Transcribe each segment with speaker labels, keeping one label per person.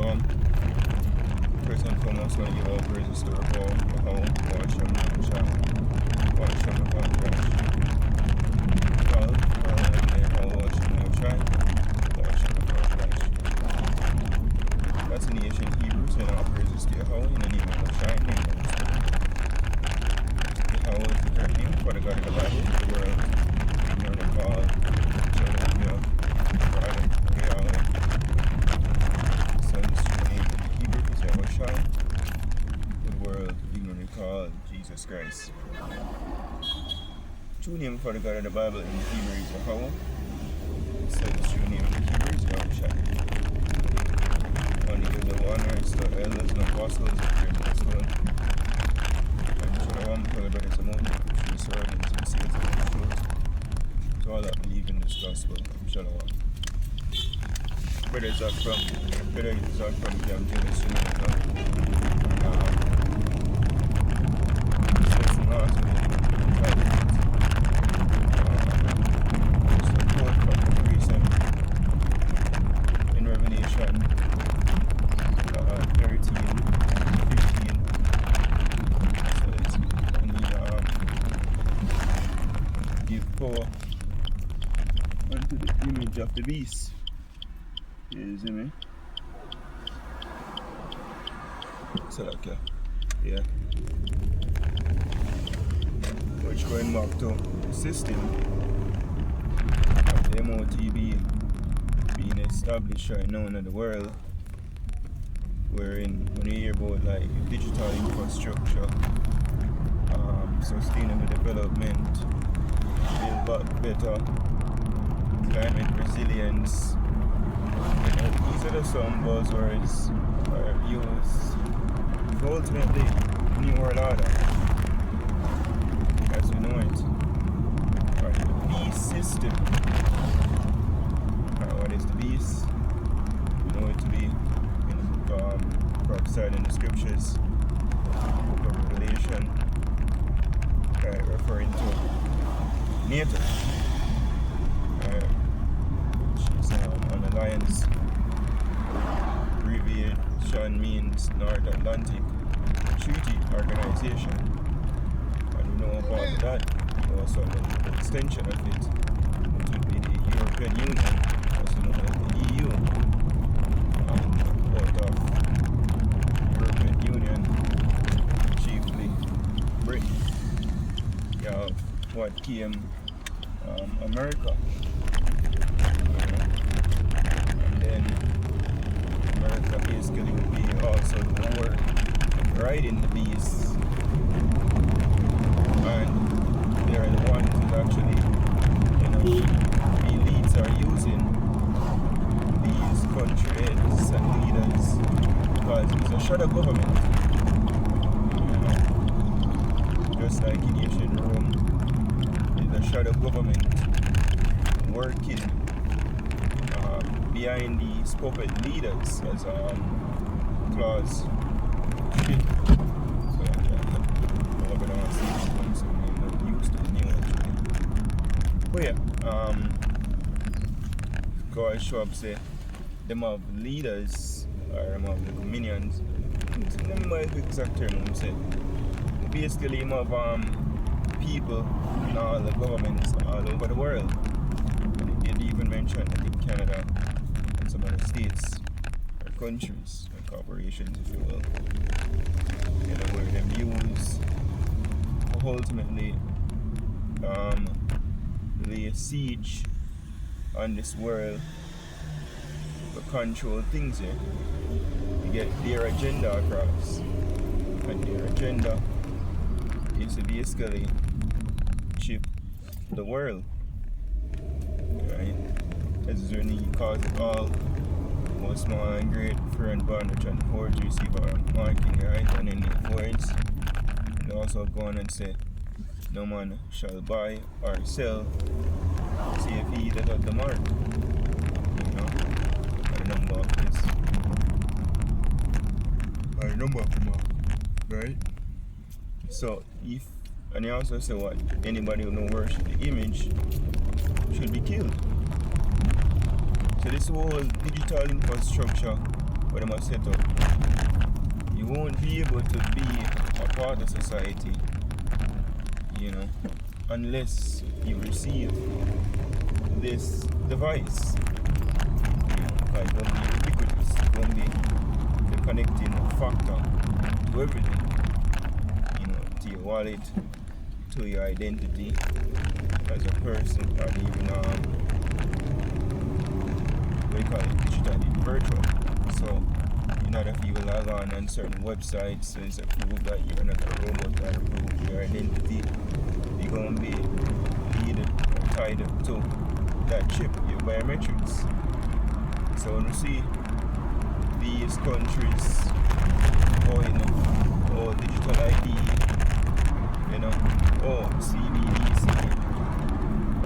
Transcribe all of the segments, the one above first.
Speaker 1: Shalom. First and foremost, I want to give all praises to our God, Yahweh, Hashem, Shah, Hashem, Christ. God, Yahweh, Hashem, Shah, Hashem, Christ. That's in the ancient Hebrews, and all praises to Yahweh in the name of Shah, in the name of Yahweh is the correct name for the God of the Bible, the world, ignorant God, Jehovah, Father, Yahweh. Son's true name in the Hebrew is Yahushua, the world, ignorantly called Jesus Christ. True name for the God of the Bible in the Hebrew is Yahweh. Son's true name in the Hebrew is Yahushua. Only the honors, the elders, and apostles, and great gospel. And Shalom, to the brothers among you, true servants and seals of the truth. To all that believe in this gospel, Shalom. Brothers are from Camp James, support from recent in Revelation 13, 15. So it's only give power unto the image of the beast. You see me? So like yeah. Which going back to the system of the MOTB being established right now in the world, wherein when you hear about like digital infrastructure, sustainable development, build back better, climate resilience. These are some buzzwords are used for ultimately New World Order as we know it, or the beast system. What is the beast? We know it to be in the book prophesied in the scriptures, book of Revelation, referring to NATO. An alliance. Abbreviation means North Atlantic Treaty Organization. And we know about that. Also the extension of it would be the European Union, also known as the EU. And out of European Union, chiefly Britain, you have what came America. America basically would be also the war riding the beast, and they're the ones that actually, the elites are using these country heads and leaders because it's a shadow government, just like in ancient Rome, it's a shadow government working behind these puppet leaders, as Claus did. So I'm going to see this one, so I'm not used to the new actually. But yeah, God show up say them have leaders or them have the minions. Them my exact term I'm saying. Basically them have people in all the governments all over the world. And they even mentioned that in Canada, some other states or countries or corporations, if you will, where them use ultimately lay a siege on this world to control things here, to get their agenda across. And their agenda is to basically chip the world, right? This is when he calls it all most small and great friend bondage and forgery receiver marking, right? And then he avoids. And also go on and say, no man shall buy or sell, see if he that had the mark. Or number of this. Or number of the mark, right? So if, and he also say what? Anybody who don't worship the image should be killed. So this whole digital infrastructure what they must set up, you won't be able to be a part of society, you know, unless you receive this device. It's going to be ubiquitous. It's going to be the connecting factor to everything. You know, to your wallet, to your identity as a person, and even what do you call it, digitally, virtual. So, in order for you to log on certain websites, so it's a proof that you're not a robot, or prove your identity, you're going to be needed or tied up to that chip, your biometrics. So when we see these countries going, oh, digital ID, you know, oh, CBDC,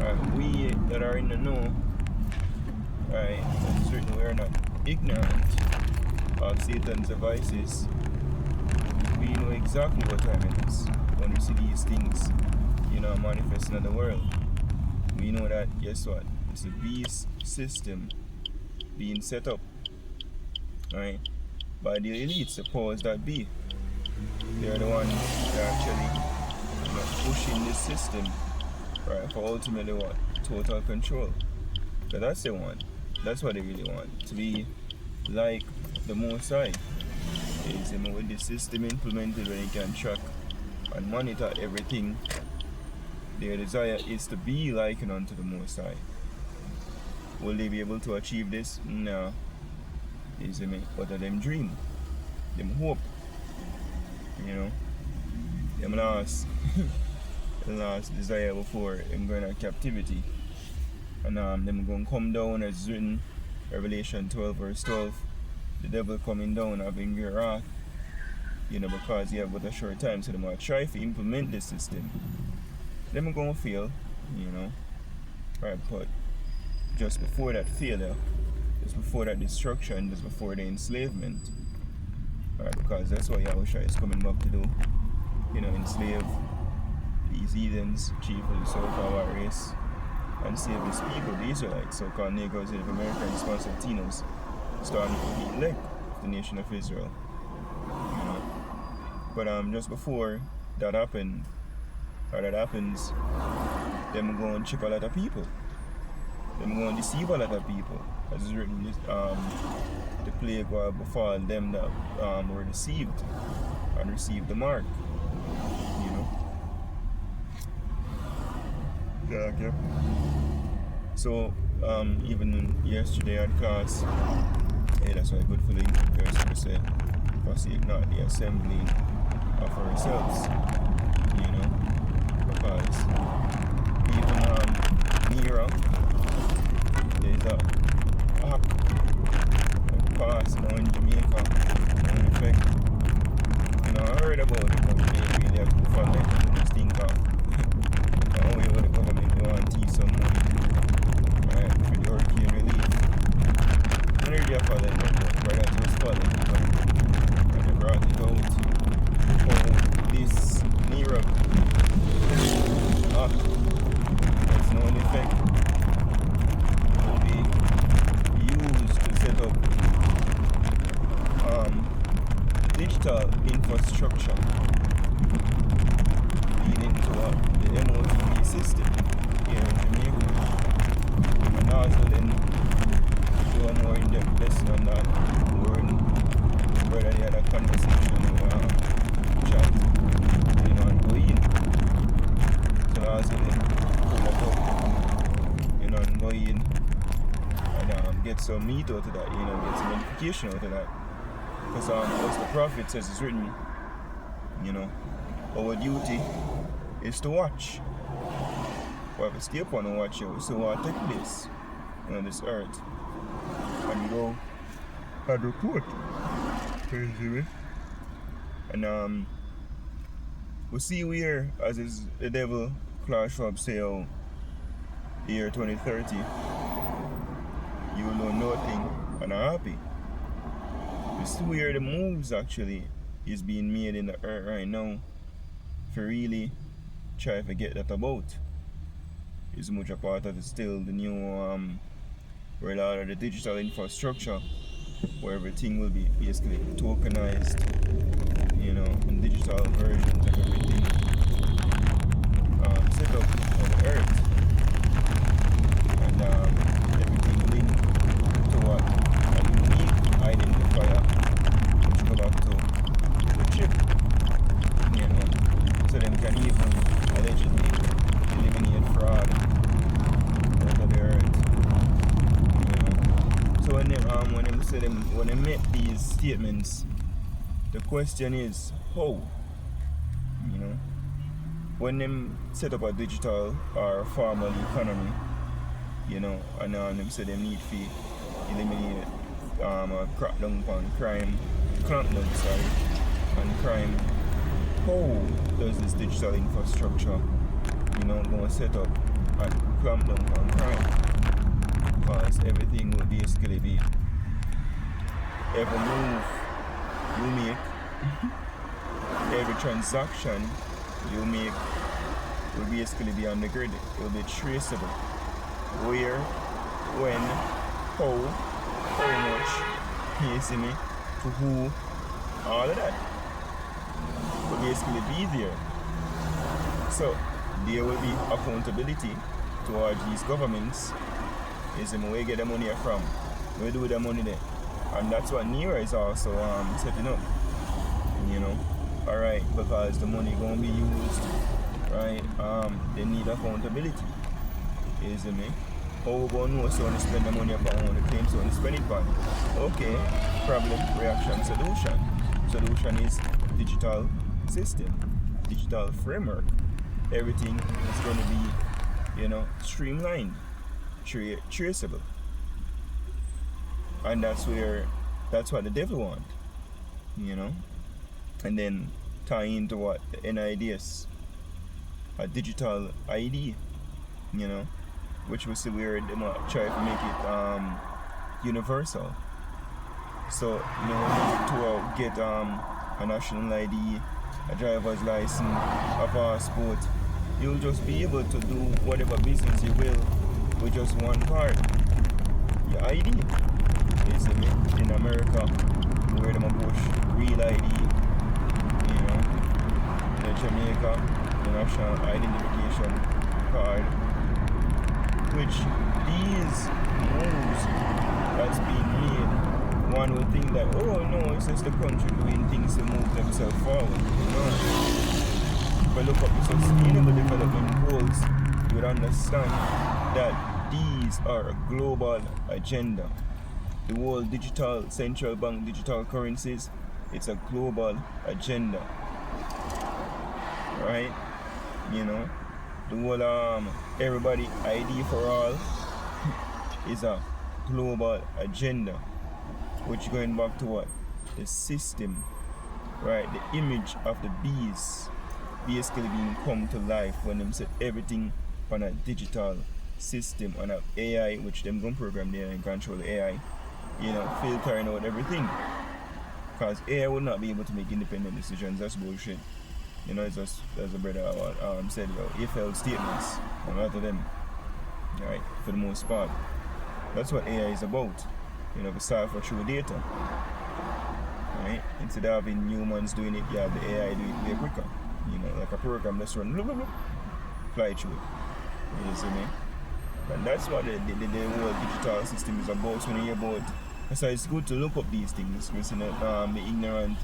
Speaker 1: right, we that are in the know, right, and certainly we're not ignorant of Satan's devices, we know exactly what time it is when we see these things, you know, manifesting in the world. We know that, guess what, it's a beast system being set up, right, by the elites, the powers that be. They're the ones that are actually, you know, pushing this system, right, for ultimately what? Total control. So that's the one. That's what they really want. To be like the Most High. Is, you know, with the system implemented, when you can track and monitor everything, their desire is to be likened unto the Most High. Will they be able to achieve this? No. Is me, but them dream, them hope, you know, them last, last desire before them going to captivity, and them going to come down as written, Revelation 12 verse 12, the devil coming down having your wrath, you know, because he have but a short time, so them going to try to implement this system. Them going to fail, you know, right? But just before that failure, just before that destruction, just before the enslavement, right? Because that's what Yahushua is coming back to do, you know, enslave these heathens, chief of the so-called race, and save his people, the Israelites, so-called Negroes, Native Americans, Latinos, starting to be elect of the nation of Israel, you know. But just before that happened, or that happens, them go and trick a lot of people. Them go and deceive a lot of people. As is written, the plague will befall them that were deceived and received the mark. You know? Yeah. So, even yesterday at class, hey, that's why good for the person to say, forsake not the assembling of ourselves. You know? Because even Nero, there's a act that passed now in Jamaica, in effect. You know, I heard about it, but they really have to follow it and just think of how we the government they want to teach some money, right, for the hurricane relief. I really have followed it, but brother just followed it, and they brought it out how this Nero act that's now in effect will be used to set up digital infrastructure leading to the MOTV system here in Jamaica. And also then do a more in-depth lesson on that. Brother they had a conversation chat, you know, and go in. So also then pull that up, you know, and go in and get some meat out of that, you know, get some edification out of that. Because as the prophet says, it's written, you know, our duty is to watch. We have to stay upon and watch it. So what take place on this earth and go and report. Basically. And we see where, as is the devil Klaus Schwab say, oh, the year 2030, you will know nothing and are happy. We see where the moves actually is being made in the earth right now for really try to get that about. Is much a part of it still the new where a lot of the digital infrastructure where everything will be basically tokenized, you know, in digital versions of everything set up on the earth, and everything linked to what a unique identifier, which go back to the chip, you know, so them can even allegedly eliminate fraud over the earth, you know. So when they make these statements, the question is how, you know. When them set up a digital or formal economy, you know, and them say they need to eliminate clamp down on crime, and crime, how does this digital infrastructure, you know, going to set up and clamp down on crime? Because everything will basically be, every move you make, every transaction you make will basically be on the grid. It will be traceable. Where, when, how much, you see me, to who, all of that will basically be there. So there will be accountability towards these governments. Is where you get the money from, where do the money there? And that's what NERA is also setting up, you know. Alright, because the money gonna be used, right? They need accountability. You see me? How we gonna know so to spend the money upon the claim so to spend it on? Okay, problem, reaction, solution. Solution is digital system, digital framework. Everything is gonna be, you know, streamlined, traceable. And that's what the devil want, you know. And then tie into what the NIDS, a digital ID, you know, which was where they might try to make it universal. So you know, to get a national ID, a driver's license, a passport, you'll just be able to do whatever business you will with just one card, your ID. You see me? In America, where them a push real ID. Jamaica, the national identification card, which these moves that's being made, one would think that, oh no, it's just the country doing things to move themselves forward, you know. But look up the sustainable development goals, you would understand that these are a global agenda. The whole digital central bank digital currencies, it's a global agenda. Right, you know, the whole everybody ID for all is a global agenda, which going back to what? The system, right? The image of the bees basically being come to life when them set everything on a digital system, on a AI, which them gonna program there and control the AI, you know, filtering out everything. Because AI would not be able to make independent decisions. That's bullshit. You know, it's just as a brother said, he failed statements, a lot of them, right, for the most part. That's what AI is about, you know, to cipher through data, right? Instead of having humans doing it, you have the AI do it way quicker, you know, like a program that's run, blah, blah, blah, fly through it, you see me? And that's what the whole digital system is about. So when you hear about, so it's good to look up these things, because you know, be ignorant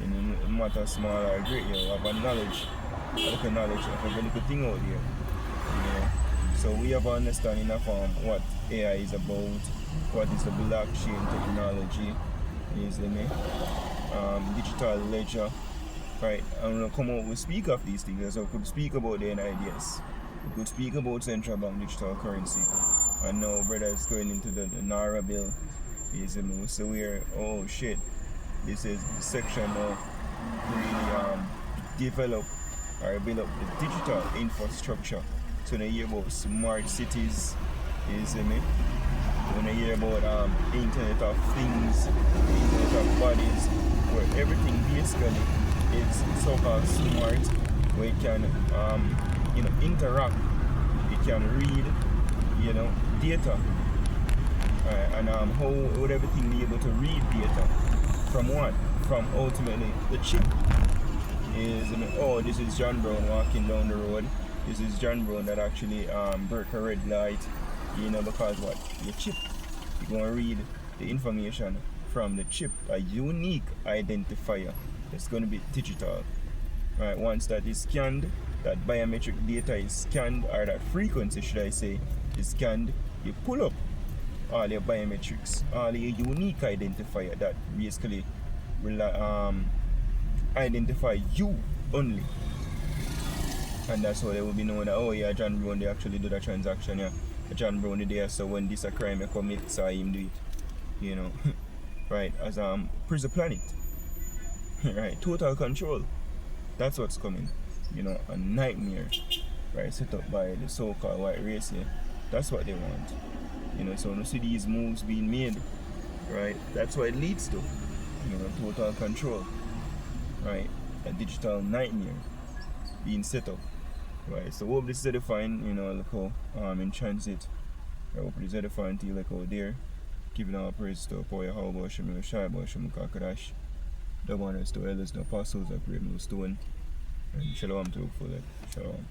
Speaker 1: in matter small or great, you know, have a knowledge, a little knowledge of every little thing out there, you know. So we have an understanding of what AI is about, what is the blockchain technology, you see me, digital ledger, right? And when we come out, we speak of these things, so we could speak about the NIDS, we could speak about central bank digital currency, and now brother is going into the Naira bill, you see me, so we're, oh shit, this is the section now to really develop or build up the digital infrastructure. So when you hear about smart cities, you see me? When you hear about Internet of Things, Internet of Bodies, where everything basically is so-called smart, where it can interact, it can read, data, And how would everything be able to read data? From what? From ultimately the chip. Oh, this is John Brown walking down the road. This is John Brown that actually broke a red light, because what? The chip. You're going to read the information from the chip, a unique identifier. It's going to be digital. Right, once that is scanned, that biometric data is scanned, or that frequency, should I say, is scanned, you pull up all your biometrics, all your unique identifier that basically will identify you only. And that's how they will be known that, oh yeah, John Brown, they actually do that transaction, yeah. John Brown is there, so when this a crime you commit, so him do it. Right, as Prison Planet. Right, total control. That's what's coming. A nightmare, right, set up by the so-called white race here. That's what they want. So when you see these moves being made, right, that's what it leads to. Total control. Right, a digital nightmare being set up. Right, so hope this is edifying, look how in transit. I hope this is edifying to you like out there. Giving our praise to Poya How Shem Shai Shem Kakadash. The one is to elders, the apostles, I pray no stone. And shalom to you for that. Shalom.